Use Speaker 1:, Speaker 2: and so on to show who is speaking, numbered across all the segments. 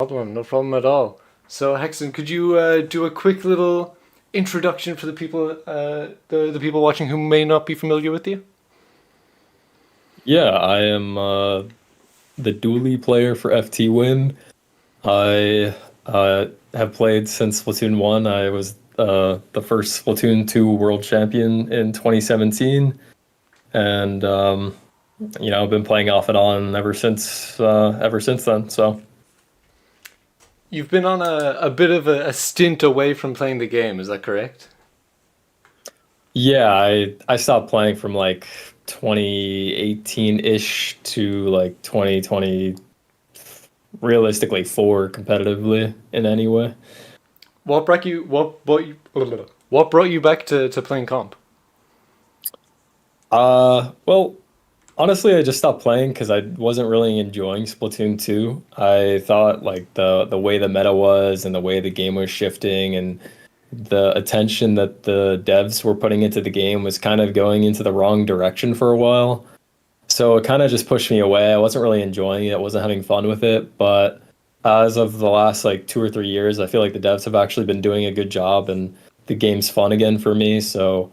Speaker 1: No problem at all. So, Hexen, could you do a quick little introduction for the people, the people watching who may not be familiar with you?
Speaker 2: Yeah, I am the dually player for FTWin. I have played since Splatoon 1. I was the first Splatoon 2 world champion in 2017, and I've been playing off and on ever since then. So
Speaker 1: You've been on a bit of a stint away from playing the game, is that correct?
Speaker 2: yeah, I stopped playing from like 2018-ish to like 2020, realistically four competitively in any way.
Speaker 1: What brought you back to playing comp?
Speaker 2: Well, honestly, I just stopped playing because I wasn't really enjoying Splatoon 2. I thought like the way the meta was and the way the game was shifting and the attention that the devs were putting into the game was kind of going into the wrong direction for a while. So it kind of just pushed me away. I wasn't really enjoying it, wasn't having fun with it. But as of the last like 2 or 3 years, I feel like the devs have actually been doing a good job and the game's fun again for me. So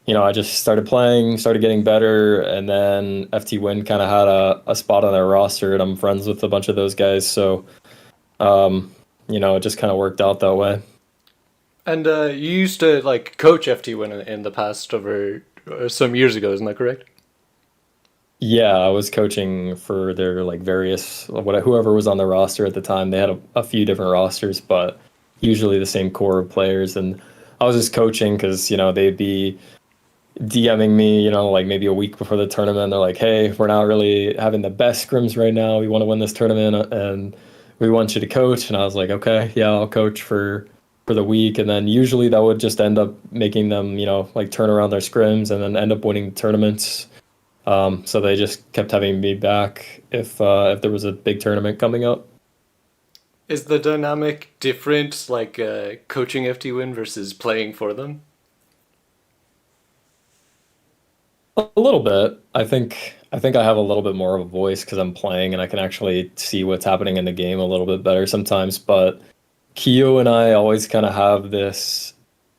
Speaker 2: I just started playing, started getting better, and then FTWin kind of had a spot on their roster, and I'm friends with a bunch of those guys. So, it just kind of worked out that way.
Speaker 1: And you used to like coach FTWin in the past over some years ago, isn't that correct?
Speaker 2: Yeah, I was coaching for their like various whoever was on the roster at the time. They had a few different rosters, but usually the same core of players. And I was just coaching because they'd be DMing me, like maybe a week before the tournament. They're like, "Hey, we're not really having the best scrims right now. We want to win this tournament, and we want you to coach." And I was like, "Okay, yeah, I'll coach for the week." And then usually that would just end up making them, like turn around their scrims and then end up winning tournaments. So they just kept having me back if there was a big tournament coming up.
Speaker 1: Is the dynamic different, like coaching FTWin versus playing for them?
Speaker 2: A little bit. I think I have a little bit more of a voice because I'm playing and I can actually see what's happening in the game a little bit better sometimes. But Kyo and I always kind of have this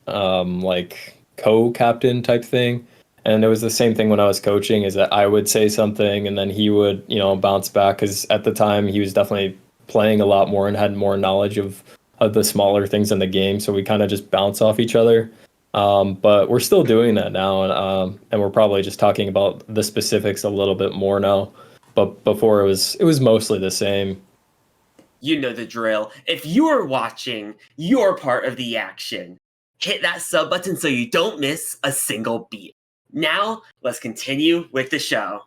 Speaker 2: like co-captain type thing. And it was the same thing when I was coaching, is that I would say something and then he would, bounce back because at the time he was definitely playing a lot more and had more knowledge of the smaller things in the game. So we kind of just bounce off each other. But we're still doing that now, and we're probably just talking about the specifics a little bit more now. But before it was mostly the same.
Speaker 3: You know the drill. If you are watching, you're part of the action. Hit that sub button so you don't miss a single beat. Now, let's continue with the show.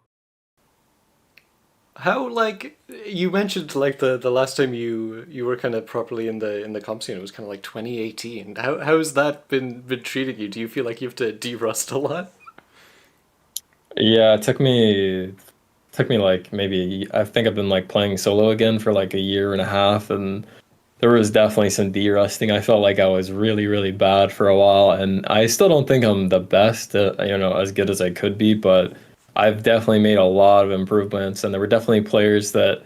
Speaker 1: How like you mentioned like the last time you were kind of properly in the comp scene, it was kind of like 2018. How's that been treating you? Do you feel like you have to de-rust a lot?
Speaker 2: Yeah, it took me like maybe I think I've been like playing solo again for like a year and a half, and there was definitely some de-rusting. I felt like I was really, really bad for a while, and I still don't think I'm the best, as good as I could be, but I've definitely made a lot of improvements, and there were definitely players that,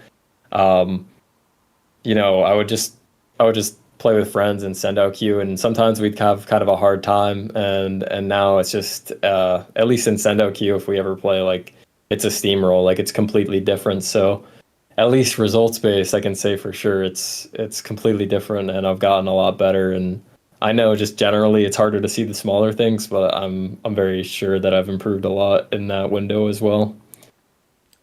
Speaker 2: um, I would just play with friends and send out queue, and sometimes we'd have kind of a hard time, and now it's just at least in send out queue, if we ever play like it's a steamroll, like it's completely different. So at least results based, I can say for sure it's completely different, and I've gotten a lot better. And I know just generally it's harder to see the smaller things, but I'm very sure that I've improved a lot in that window as well.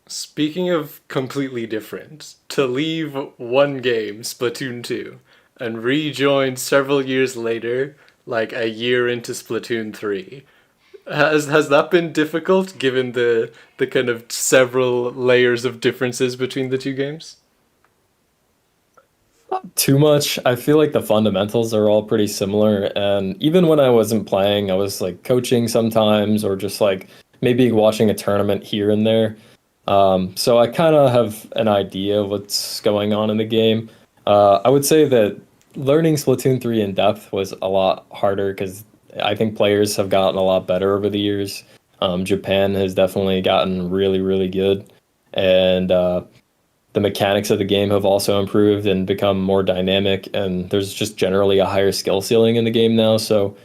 Speaker 1: Speaking of completely different, to leave one game, Splatoon 2, and rejoin several years later, like a year into Splatoon 3. Has that been difficult given the kind of several layers of differences between the two games?
Speaker 2: Too much. I feel like the fundamentals are all pretty similar, and even when I wasn't playing, I was like coaching sometimes or just like maybe watching a tournament here and there. So I kind of have an idea of what's going on in the game. I would say that learning Splatoon 3 in depth was a lot harder because I think players have gotten a lot better over the years. Japan has definitely gotten really, really good. And the mechanics of the game have also improved and become more dynamic, and there's just generally a higher skill ceiling in the game now. So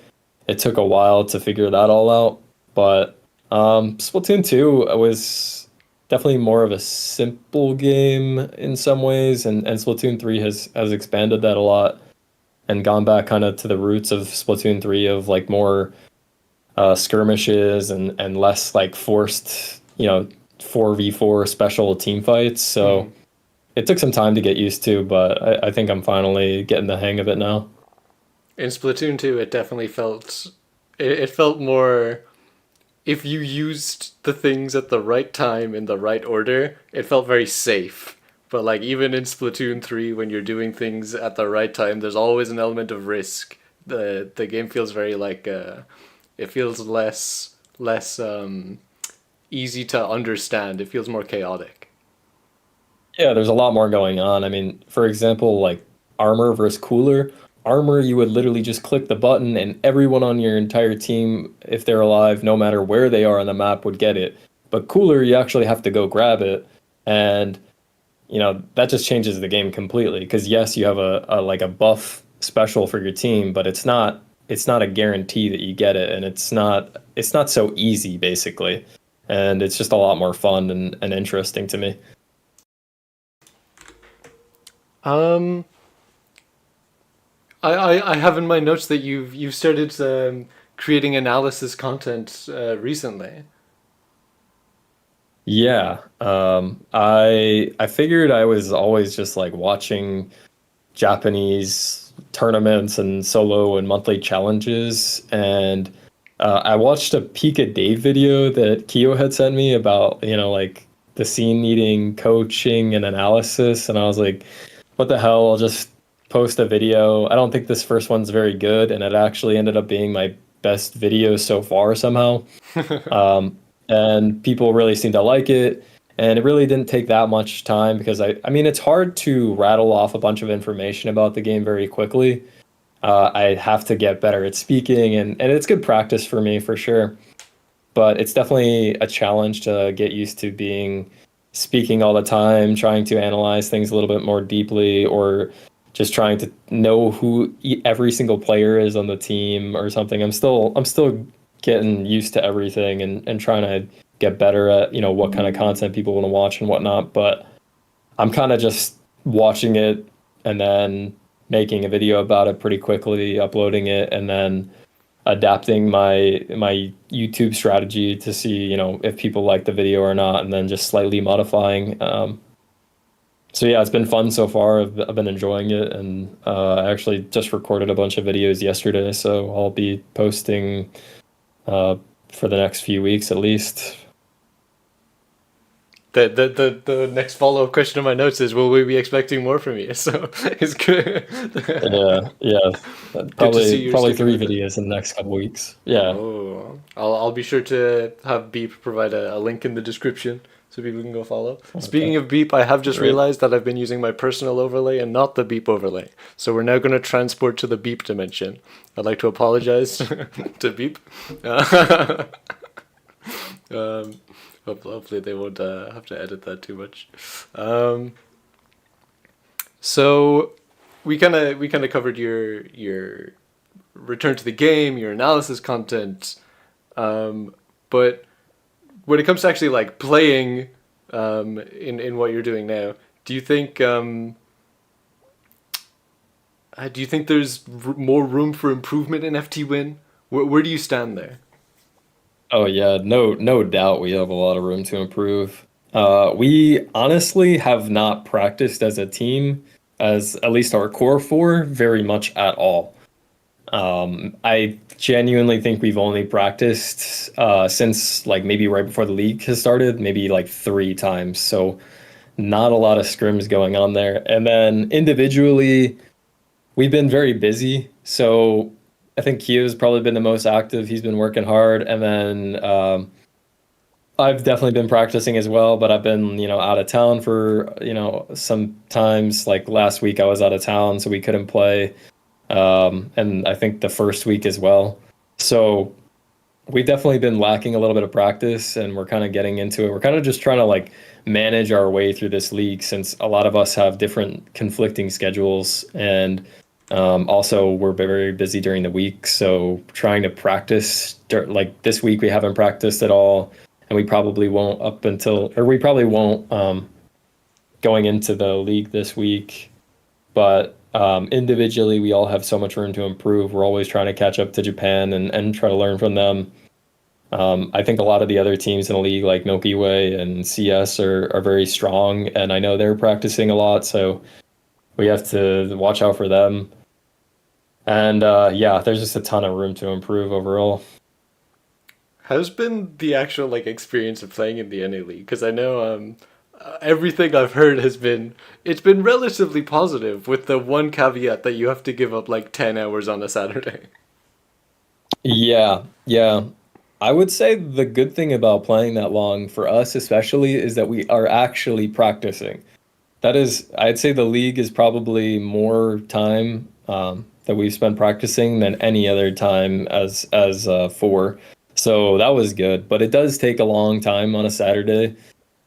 Speaker 2: it took a while to figure that all out. But Splatoon 2 was definitely more of a simple game in some ways, and Splatoon 3 has expanded that a lot and gone back kind of to the roots of Splatoon 3 of like more skirmishes and less like forced, 4v4 special team fights. So it took some time to get used to, but I think I'm finally getting the hang of it now.
Speaker 1: In Splatoon 2, it definitely it felt more, if you used the things at the right time in the right order, it felt very safe. But like even in Splatoon 3, when you're doing things at the right time, there's always an element of risk. The game feels very like it feels less easy to understand. It feels more chaotic.
Speaker 2: Yeah, there's a lot more going on. I mean, for example, like armor versus cooler. Armor, you would literally just click the button and everyone on your entire team, if they're alive, no matter where they are on the map, would get it. But cooler, you actually have to go grab it. And, that just changes the game completely. Because yes, you have a like a buff special for your team, but it's not a guarantee that you get it, and it's not so easy basically. And it's just a lot more fun and interesting to me.
Speaker 1: Um, I have in my notes that you've started creating analysis content recently.
Speaker 2: Yeah, I figured I was always just like watching Japanese tournaments and solo and monthly challenges, and I watched a Peak a Day video that Kyo had sent me about like the scene needing coaching and analysis, and I was like, what the hell? I'll just post a video. I don't think this first one's very good, and it actually ended up being my best video so far somehow. Um, and people really seem to like it. And it really didn't take that much time because I mean, it's hard to rattle off a bunch of information about the game very quickly. I have to get better at speaking, and it's good practice for me for sure. But it's definitely a challenge to get used to speaking all the time, trying to analyze things a little bit more deeply, or just trying to know who every single player is on the team or something. I'm still getting used to everything and trying to get better at what kind of content people want to watch and whatnot. But I'm kind of just watching it and then making a video about it pretty quickly, uploading it, and then adapting my YouTube strategy to see if people like the video or not, and then just slightly modifying. So yeah, it's been fun so far. I've been enjoying it, and I actually just recorded a bunch of videos yesterday, so I'll be posting for the next few weeks at least.
Speaker 1: The next follow up question in my notes is, will we be expecting more from you? So it's good.
Speaker 2: Yeah,
Speaker 1: Good to see
Speaker 2: probably
Speaker 1: you're
Speaker 2: probably
Speaker 1: sticking
Speaker 2: three
Speaker 1: with it.
Speaker 2: videos in the next couple weeks. Yeah.
Speaker 1: Oh, I'll be sure to have Beep provide a link in the description so people can go follow.
Speaker 2: Okay.
Speaker 1: Speaking of Beep, I have just
Speaker 2: Great.
Speaker 1: realized that I've been using my personal overlay and not the Beep overlay. So we're now going to transport to the Beep dimension. I'd like to apologize to Beep. Um, hopefully they won't have to edit that too much. Um, so we kind of covered your return to the game, your analysis content, but when it comes to actually like playing in what you're doing now, do you think there's more room for improvement in FTWin? Where do you stand there?
Speaker 2: Oh yeah, no doubt we have a lot of room to improve. We honestly have not practiced as a team, as at least our core four, very much at all. I genuinely think we've only practiced since like maybe right before the league has started, maybe like 3 times. So not a lot of scrims going on there. And then individually, we've been very busy. So I think Kyo's probably been the most active. He's been working hard. And then I've definitely been practicing as well, but I've been, out of town for, sometimes like last week I was out of town, so we couldn't play. And I think the first week as well. So we've definitely been lacking a little bit of practice, and we're kind of getting into it. We're kind of just trying to like manage our way through this league since a lot of us have different conflicting schedules, and also we're very busy during the week. So trying to practice like this week, we haven't practiced at all, and we probably won't we probably won't going into the league this week. But individually, we all have so much room to improve. We're always trying to catch up to Japan and try to learn from them. I think a lot of the other teams in the league, like Milky Way and CS, are very strong, and I know they're practicing a lot, so we have to watch out for them. And yeah, there's just a ton of room to improve overall.
Speaker 1: How's been the actual like experience of playing in the NA League? Because I know everything I've heard has been it's been relatively positive, with the one caveat that you have to give up like 10 hours on a Saturday.
Speaker 2: Yeah, yeah. I would say the good thing about playing that long for us, especially, is that we are actually practicing. That is, I'd say the league is probably more time that we've spent practicing than any other time as four. So that was good, but it does take a long time on a Saturday.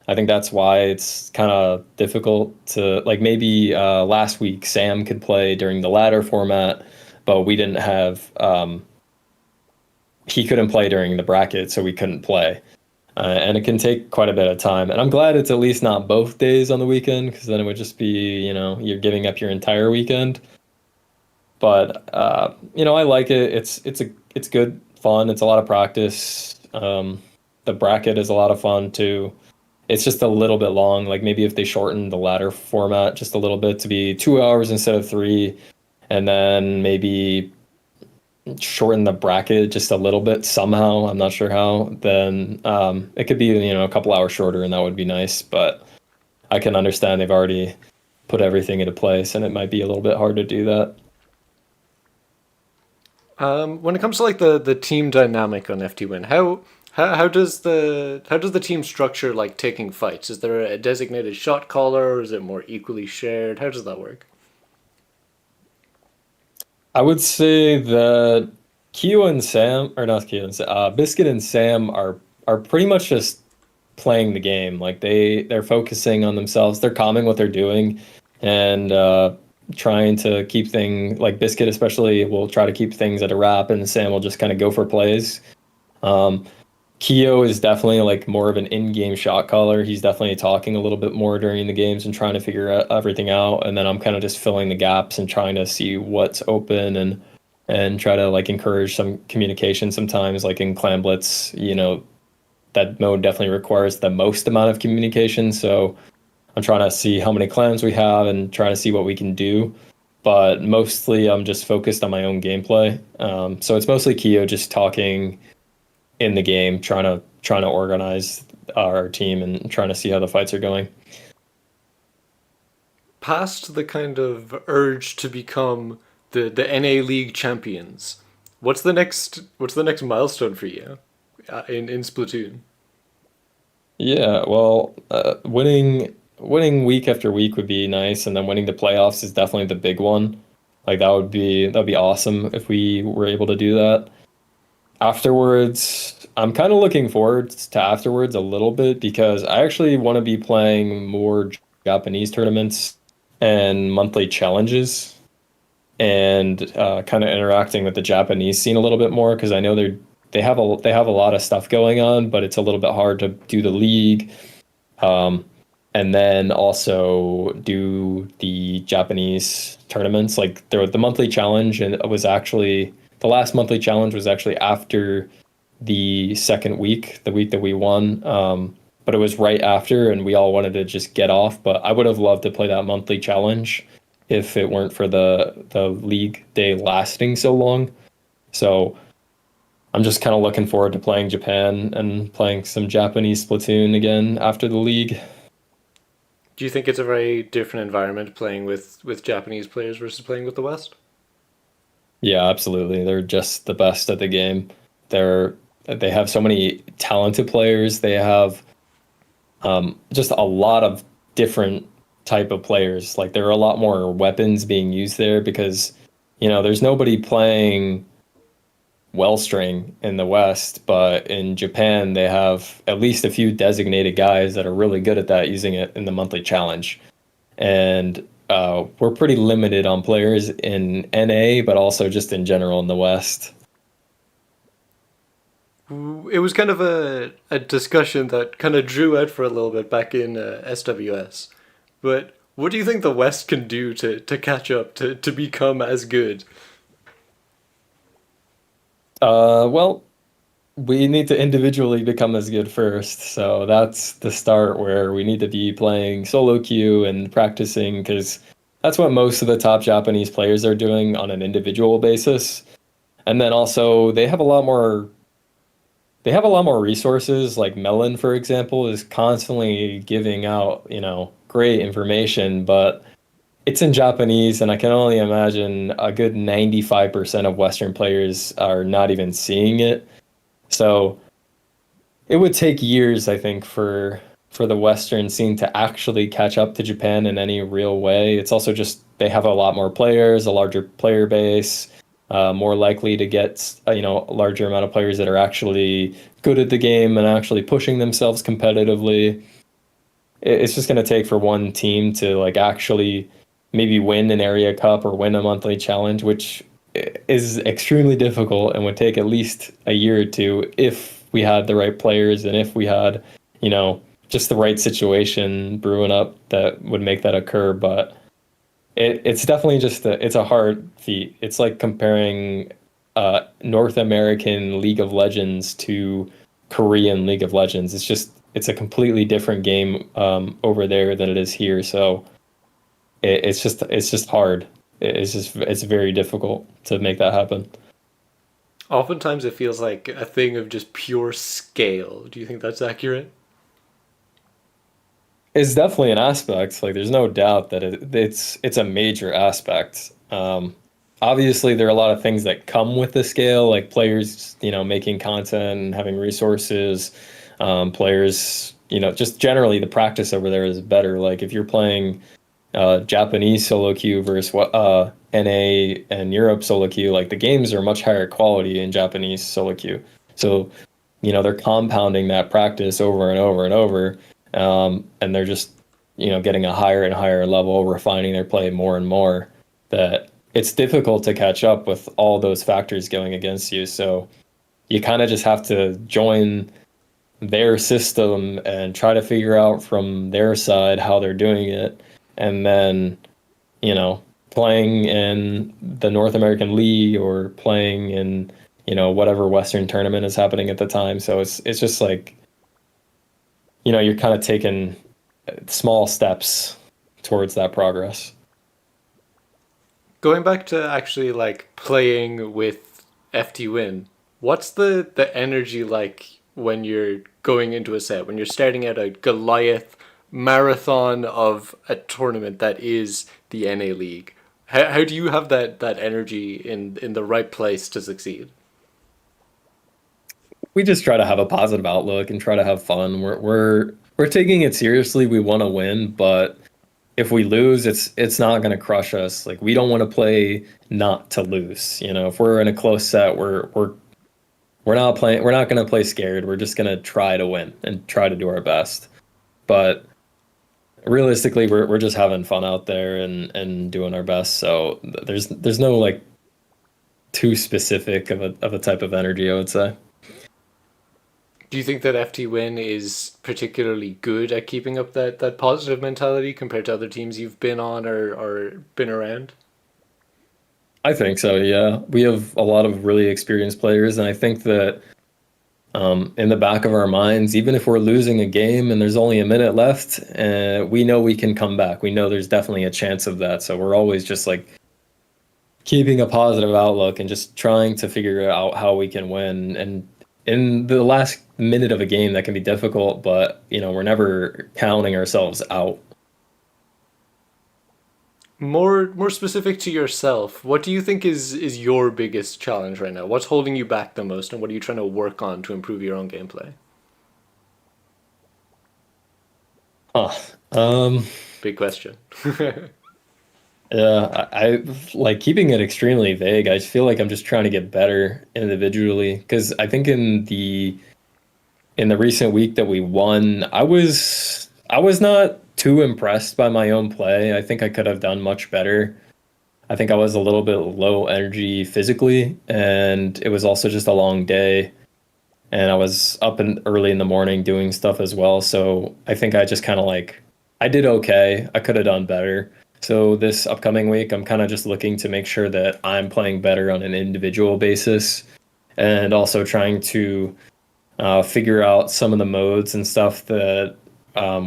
Speaker 2: I think that's why it's kind of difficult to like maybe last week Sam could play during the ladder format, but we didn't have he couldn't play during the bracket, so we couldn't play. And it can take quite a bit of time. And I'm glad it's at least not both days on the weekend, because then it would just be, you're giving up your entire weekend. But I like it. It's good fun. It's a lot of practice. The bracket is a lot of fun too. It's just a little bit long. Like maybe if they shorten the ladder format just a little bit to be 2 hours instead of three, and then maybe shorten the bracket just a little bit somehow. I'm not sure how. Then it could be a couple hours shorter, and that would be nice. But I can understand they've already put everything into place, and it might be a little bit hard to do that.
Speaker 1: When it comes to like the team dynamic on FTWin, how does the team structure like taking fights? Is there a designated shot caller, or is it more equally shared? How does that work?
Speaker 2: I would say that Keo and Sam, or not Keo and Sam, Biscuit and Sam are pretty much just playing the game. Like they're focusing on themselves. They're calming what they're doing, and trying to keep things like Biscuit especially will try to keep things at a wrap, and Sam will just kind of go for plays. Um, Keo is definitely like more of an in-game shot caller. He's definitely talking a little bit more during the games and trying to figure everything out. And then I'm kind of just filling the gaps and trying to see what's open and try to like encourage some communication sometimes. Like in Clan Blitz, that mode definitely requires the most amount of communication. So I'm trying to see how many clans we have and trying to see what we can do. But mostly I'm just focused on my own gameplay. So it's mostly Keo just talking in the game, trying to organize our team and trying to see how the fights are going.
Speaker 1: Past the kind of urge to become the NA League champions, what's the next milestone for you in Splatoon?
Speaker 2: Yeah, well, winning week after week would be nice, and then winning the playoffs is definitely the big one. Like that'd be awesome if we were able to do that. Afterwards, I'm kind of looking forward to afterwards a little bit because I actually want to be playing more Japanese tournaments and monthly challenges, and kind of interacting with the Japanese scene a little bit more because I know they have a lot of stuff going on, but it's a little bit hard to do the league, um, and then also do the Japanese tournaments. Like the monthly challenge, and it was actually the last monthly challenge was actually after the second week, the week that we won. But it was right after, and we all wanted to just get off. But I would have loved to play that monthly challenge if it weren't for the league day lasting so long. So I'm just kind of looking forward to playing Japan and playing some Japanese Splatoon again after the league.
Speaker 1: Do you think it's a very different environment playing with Japanese players versus playing with the West?
Speaker 2: Yeah, absolutely. They're just the best at the game. They have so many talented players. They have just a lot of different type of players. Like there are a lot more weapons being used there because there's nobody playing wellstring in the West, but in Japan they have at least a few designated guys that are really good at that, using it in the monthly challenge. And we're pretty limited on players in NA, but also just in general in the West.
Speaker 1: It was kind of a discussion that kind of drew out for a little bit back in SWS. But what do you think the West can do to catch up, to become as good?
Speaker 2: Well, we need to individually become as good first. So that's the start, where we need to be playing solo queue and practicing, because that's what most of the top Japanese players are doing on an individual basis. And then also they have a lot more resources. Like Melon, for example, is constantly giving out, great information, but it's in Japanese, and I can only imagine a good 95% of Western players are not even seeing it. So it would take years, I think, for the Western scene to actually catch up to Japan in any real way. It's also just they have a lot more players, a larger player base, more likely to get a larger amount of players that are actually good at the game and actually pushing themselves competitively. It's just going to take for one team to like actually maybe win an area cup or win a monthly challenge, which is extremely difficult and would take at least a year or two if we had the right players and if we had, just the right situation brewing up that would make that occur. But it's definitely just it's a hard feat. It's like comparing North American League of Legends to Korean League of Legends. It's a completely different game over there than it is here. So it's just hard. It's very difficult to make that happen.
Speaker 1: Oftentimes it feels like a thing of just pure scale. Do you think that's accurate?
Speaker 2: It's definitely an aspect. Like, there's no doubt that it's a major aspect. Obviously, there are a lot of things that come with the scale, like players, making content and having resources. Players, just generally the practice over there is better. Like if you're playing Japanese solo queue versus what NA and Europe solo queue, like the games are much higher quality in Japanese solo queue. So, they're compounding that practice over and over and over, and they're just, getting a higher and higher level, refining their play more and more. That it's difficult to catch up with all those factors going against you. So you kind of just have to join their system and try to figure out from their side how they're doing it, and then playing in the North American League or playing in whatever Western tournament is happening at the time. So it's just like you're kind of taking small steps towards that progress.
Speaker 1: Going back to actually like playing with FTWin, what's the energy like when you're going into a set, when you're starting out a Goliath marathon of a tournament that is the NA League? How do you have that energy in the right place to succeed?
Speaker 2: We just try to have a positive outlook and try to have fun. We're taking it seriously. We want to win, but if we lose, it's not going to crush us. Like, we don't want to play not to lose. If we're in a close set, we're not playing. We're not going to play scared. We're just going to try to win and try to do our best. But realistically, we're just having fun out there and doing our best. So there's no like too specific of a type of energy, I would say.
Speaker 1: Do you think that FTWin is particularly good at keeping up that positive mentality compared to other teams you've been on or been around?
Speaker 2: I think so, yeah. We have a lot of really experienced players, and I think that in the back of our minds, even if we're losing a game and there's only a minute left, we know we can come back. We know there's definitely a chance of that. So we're always just like keeping a positive outlook and just trying to figure out how we can win. And in the last minute of a game, that can be difficult, but we're never counting ourselves out.
Speaker 1: More specific to yourself, what do you think is your biggest challenge right now? What's holding you back the most, and what are you trying to work on to improve your own gameplay?
Speaker 2: Huh. Um,
Speaker 1: Big question.
Speaker 2: Yeah, I like keeping it extremely vague. I just feel like I'm just trying to get better individually because I think in the recent week that we won, I was not too impressed by my own play. I think I could have done much better. I think I was a little bit low energy physically, and it was also just a long day, and I was up and early in the morning doing stuff as well. So I think I just kind of like I did okay. I could have done better. So this upcoming week, I'm kind of just looking to make sure that I'm playing better on an individual basis, and also trying to figure out some of the modes and stuff that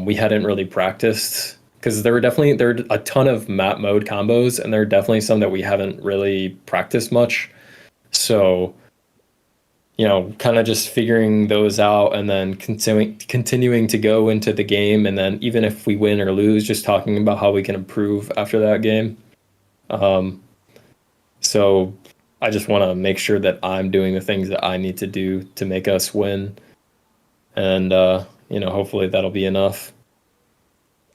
Speaker 2: we hadn't really practiced because there are a ton of map mode combos, and there are definitely some that we haven't really practiced much. So kind of just figuring those out and then continuing to go into the game, and then even if we win or lose, just talking about how we can improve after that game. Um, so I just want to make sure that I'm doing the things that I need to do to make us win, and hopefully that'll be enough.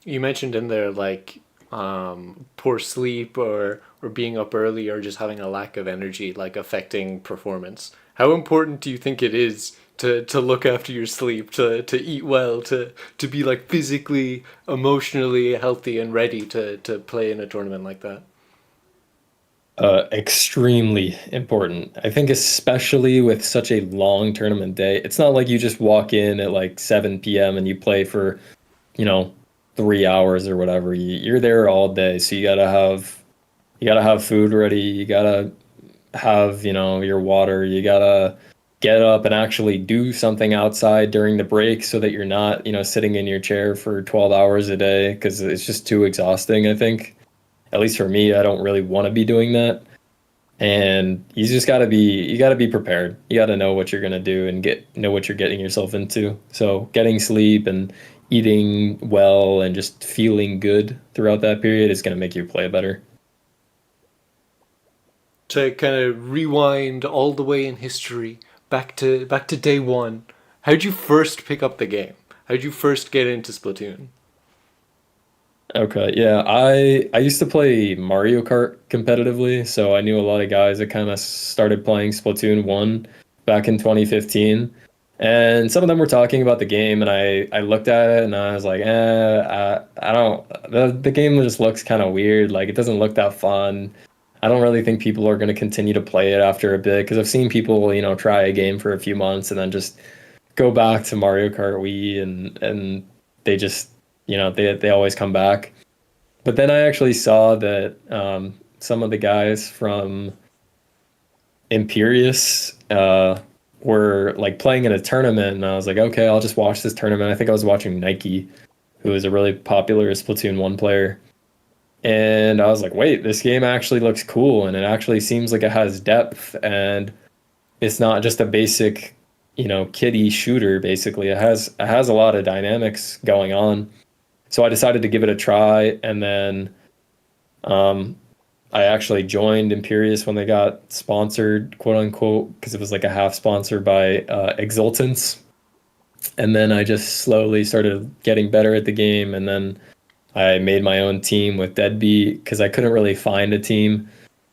Speaker 1: You mentioned in there like poor sleep or being up early or just having a lack of energy like affecting performance. How important do you think it is to look after your sleep, to eat well, to be like physically, emotionally healthy and ready to play in a tournament like that?
Speaker 2: Extremely important. I think especially with such a long tournament day, it's not like you just walk in at like 7 p.m. and you play for, you know, 3 hours or whatever. You're there all day, so you gotta have food ready. You gotta have, your water. You gotta get up and actually do something outside during the break so that you're not, sitting in your chair for 12 hours a day because it's just too exhausting, I think. At least for me, I don't really want to be doing that. And you gotta be prepared. You gotta know what you're gonna do and know what you're getting yourself into. So getting sleep and eating well and just feeling good throughout that period is gonna make you play better.
Speaker 1: To kind of rewind all the way in history back to day one. How'd you first pick up the game? How'd you first get into Splatoon?
Speaker 2: Okay, yeah, I used to play Mario Kart competitively, so I knew a lot of guys that kind of started playing Splatoon 1 back in 2015. And some of them were talking about the game, and I looked at it and I was like, I don't, the game just looks kind of weird. Like, it doesn't look that fun. I don't really think people are going to continue to play it after a bit because I've seen people, try a game for a few months and then just go back to Mario Kart Wii, and they just, they always come back. But then I actually saw that some of the guys from Imperius were like playing in a tournament, and I was like, okay, I'll just watch this tournament. I think I was watching Nike, who is a really popular Splatoon 1 player. And I was like, wait, this game actually looks cool, and it actually seems like it has depth, and it's not just a basic, kiddie shooter. Basically, it has a lot of dynamics going on. So I decided to give it a try, and then um, I actually joined Imperius when they got sponsored, quote unquote, because it was like a half sponsor by Exultants. And then I just slowly started getting better at the game, and then I made my own team with Deadbeat because I couldn't really find a team.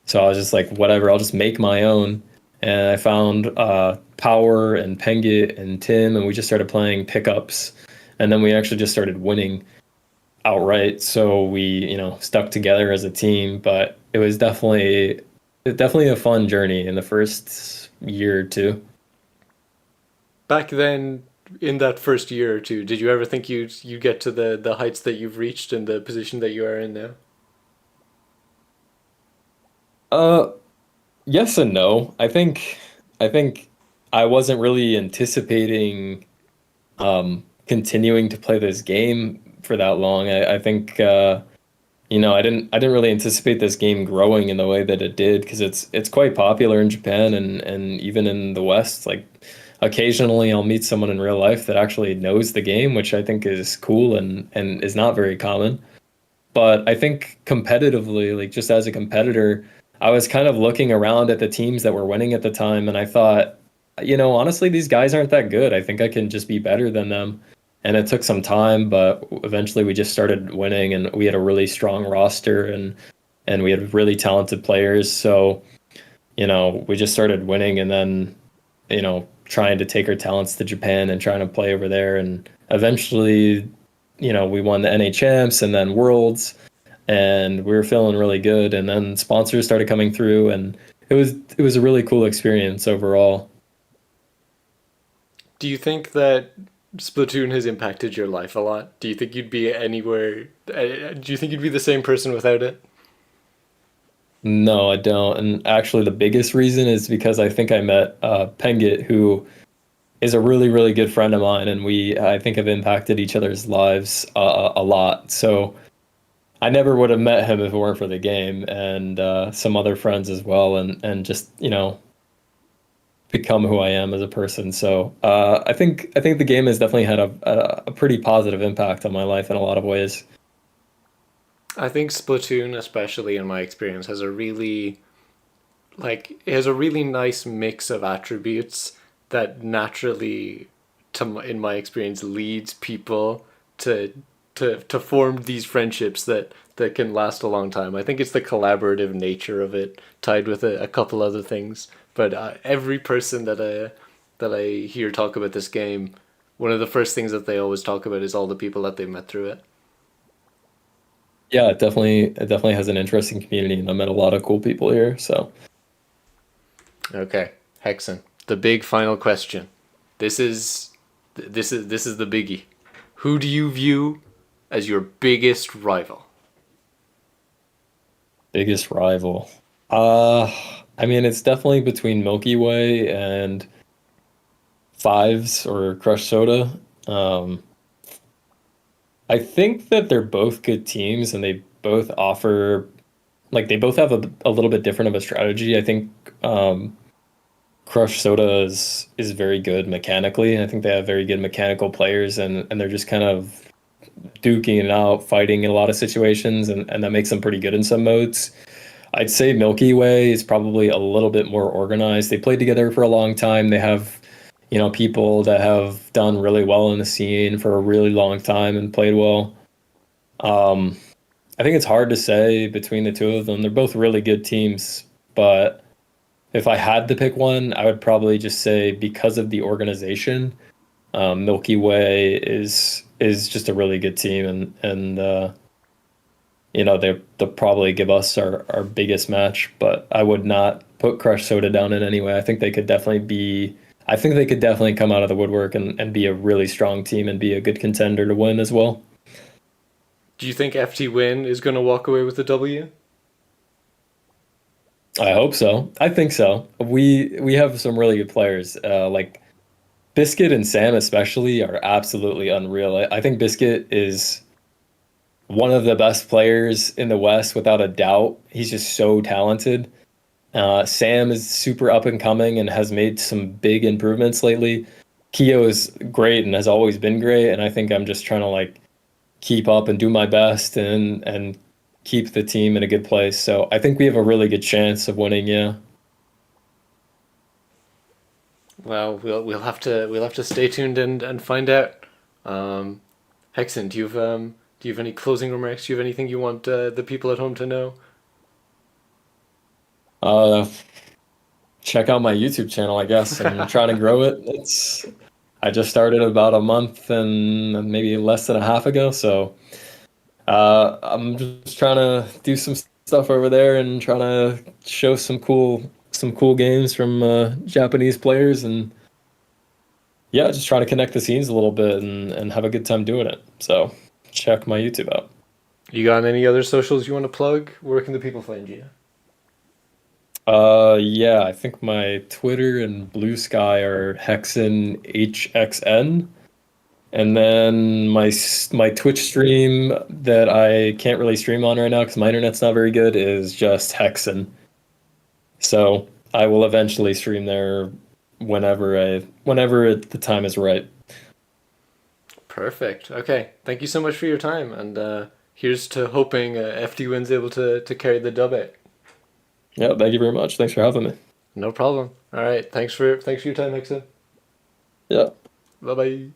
Speaker 2: So I was just like, whatever, I'll just make my own. And I found Power and Pengit and Tim, and we just started playing pickups. And then we actually just started winning outright. So we, stuck together as a team. But it was definitely a fun journey in the first year or two.
Speaker 1: Back then, in that first year or two, did you ever think you'd get to the heights that you've reached and the position that you are in now?
Speaker 2: Uh, yes and no. I think I wasn't really anticipating continuing to play this game for that long. I think I didn't really anticipate this game growing in the way that it did because it's quite popular in Japan and even in the West. Like occasionally I'll meet someone in real life that actually knows the game, which I think is cool and is not very common. But I think competitively, like just as a competitor, I was kind of looking around at the teams that were winning at the time, and I thought, honestly, these guys aren't that good. I think I can just be better than them. And it took some time, but eventually we just started winning, and we had a really strong roster, and and we had really talented players. So, we just started winning, and then, trying to take our talents to Japan and trying to play over there. And eventually, we won the NA champs and then Worlds, and we were feeling really good. And then sponsors started coming through, and it was a really cool experience overall.
Speaker 1: Do you think that Splatoon has impacted your life a lot? Do you think you'd be anywhere? Do you think you'd be the same person without it?
Speaker 2: No, I don't. And actually, the biggest reason is because I think I met Pengit, who is a really, really good friend of mine, and I think, have impacted each other's lives a lot. So I never would have met him if it weren't for the game, and some other friends as well, and just become who I am as a person. So I think the game has definitely had a pretty positive impact on my life in a lot of ways.
Speaker 1: I think Splatoon, especially in my experience, it has a really nice mix of attributes that naturally, in my experience, leads people to to form these friendships that can last a long time. I think it's the collaborative nature of it, tied with a couple other things. But every person that I hear talk about this game, one of the first things that they always talk about is all the people that they met through it.
Speaker 2: Yeah, it definitely has an interesting community, and I met a lot of cool people here. So
Speaker 1: Okay, Hexen, the big final question. This is this is the biggie. Who do you view as your biggest rival?
Speaker 2: biggest rival. Uh, I mean, it's definitely between Milky Way and Fives or Crush Soda. Um, I think that they're both good teams, and they both offer, like, they both have a little bit different of a strategy. I think Crush Soda is very good mechanically. I think they have very good mechanical players, and they're just kind of duking it out, fighting in a lot of situations, and that makes them pretty good in some modes. I'd say Milky Way is probably a little bit more organized. They played together for a long time. They have, people that have done really well in the scene for a really long time and played well. Um, I think it's hard to say between the two of them. They're both really good teams, but if I had to pick one, I would probably just say, because of the organization, Milky Way is just a really good team, and they'll probably give us our biggest match, but I would not put Crush Soda down in any way. I think they could definitely come out of the woodwork and be a really strong team and be a good contender to win as well.
Speaker 1: Do you think FTWin is going to walk away with the W?
Speaker 2: I hope so. I think so. We have some really good players. Like Biscuit and Sam especially are absolutely unreal. I think Biscuit is one of the best players in the West without a doubt. He's just so talented. Sam is super up and coming and has made some big improvements lately. Keo is great and has always been great, and I think I'm just trying to, like, keep up and do my best and keep the team in a good place. So I think we have a really good chance of winning. Yeah.
Speaker 1: Well, we'll have to stay tuned and find out. Um, Hexen, do you have any closing remarks? Do you have anything you want the people at home to know?
Speaker 2: Uh, Check out my YouTube channel, I guess. I'm trying to grow it. I just started about a month and maybe less than a half ago, so I'm just trying to do some stuff over there and trying to show some cool games from Japanese players, and yeah, just try to connect the scenes a little bit and have a good time doing it. So check my YouTube out.
Speaker 1: You got any other socials you want to plug? Where can the people find you?
Speaker 2: Yeah, I think my Twitter and Blue Sky are Hexen HXN. And then my Twitch stream that I can't really stream on right now because my internet's not very good is just Hexen. So I will eventually stream there whenever the time is right.
Speaker 1: Perfect. Okay. Thank you so much for your time, and here's to hoping FTWin's able to carry the dub out.
Speaker 2: Yeah, thank you very much. Thanks for having me.
Speaker 1: No problem. All right. Thanks for your time, Hexen.
Speaker 2: Yeah.
Speaker 1: Bye bye.